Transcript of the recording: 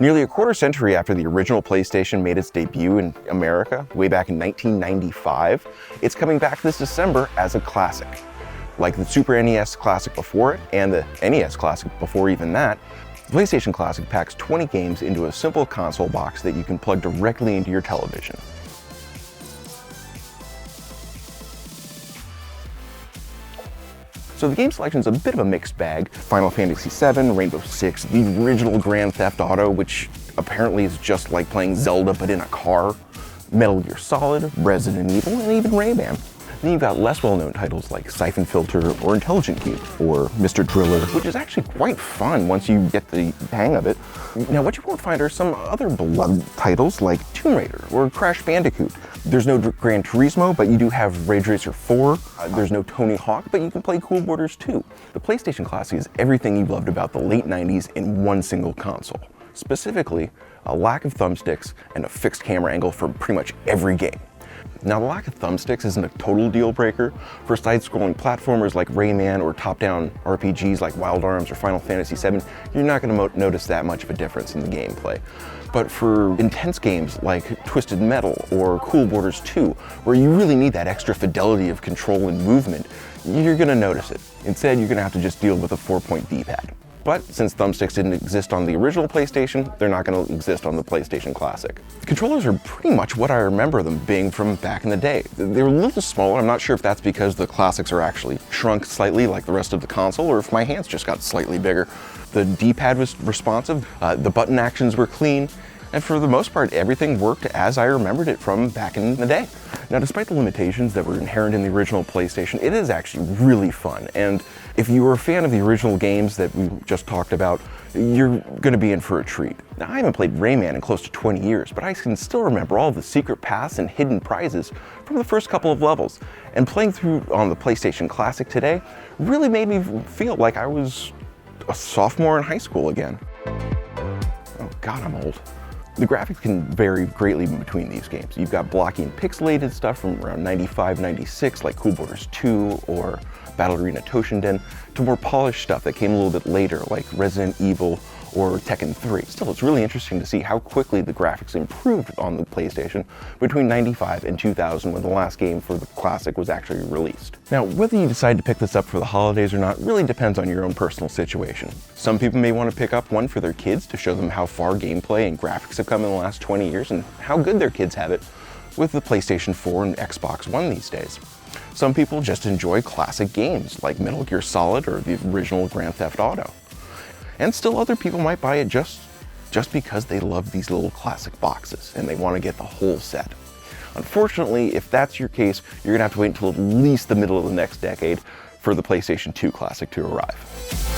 Nearly a quarter century after the original PlayStation made its debut in America, way back in 1995, it's coming back this December as a classic. Like the Super NES Classic before it, and the NES Classic before even that, the PlayStation Classic packs 20 games into a simple console box that you can plug directly into your television. So the game selection is a bit of a mixed bag. Final Fantasy VII, Rainbow Six, the original Grand Theft Auto, which apparently is just like playing Zelda but in a car, Metal Gear Solid, Resident Evil, and even Rayman. Then you've got less well-known titles like Siphon Filter or Intelligent Cube or Mr. Driller, which is actually quite fun once you get the hang of it. Now what you won't find are some other beloved titles like Tomb Raider or Crash Bandicoot. There's no Gran Turismo, but you do have Ridge Racer 4. There's no Tony Hawk, but you can play Cool Borders 2. The PlayStation Classic is everything you loved about the late 90s in one single console. Specifically, a lack of thumbsticks and a fixed camera angle for pretty much every game. Now, the lack of thumbsticks isn't a total deal breaker. For side-scrolling platformers like Rayman or top-down RPGs like Wild Arms or Final Fantasy VII, you're not going to notice that much of a difference in the gameplay. But for intense games like Twisted Metal or Cool Borders 2, where you really need that extra fidelity of control and movement, you're going to notice it. Instead, you're going to have to just deal with a 4-point D-pad. But since thumbsticks didn't exist on the original PlayStation, they're not going to exist on the PlayStation Classic. The controllers are pretty much what I remember them being from back in the day. They were a little smaller. I'm not sure if that's because the Classics are actually shrunk slightly like the rest of the console, or if my hands just got slightly bigger. The D-pad was responsive, the button actions were clean, and for the most part, everything worked as I remembered it from back in the day. Now, despite the limitations that were inherent in the original PlayStation, it is actually really fun. And if you were a fan of the original games that we just talked about, you're going to be in for a treat. Now, I haven't played Rayman in close to 20 years, but I can still remember all the secret paths and hidden prizes from the first couple of levels. And playing through on the PlayStation Classic today really made me feel like I was a sophomore in high school again. Oh God, I'm old. The graphics can vary greatly between these games. You've got blocky and pixelated stuff from around 95, 96, like Cool Borders 2 or Battle Arena Toshinden, to more polished stuff that came a little bit later, like Resident Evil or Tekken 3. Still, it's really interesting to see how quickly the graphics improved on the PlayStation between 95 and 2000, when the last game for the Classic was actually released. Now, whether you decide to pick this up for the holidays or not really depends on your own personal situation. Some people may want to pick up one for their kids to show them how far gameplay and graphics have come in the last 20 years and how good their kids have it with the PlayStation 4 and Xbox One these days. Some people just enjoy classic games like Metal Gear Solid or the original Grand Theft Auto. And still other people might buy it just because they love these little classic boxes and they want to get the whole set. Unfortunately, if that's your case, you're going to have to wait until at least the middle of the next decade for the PlayStation 2 Classic to arrive.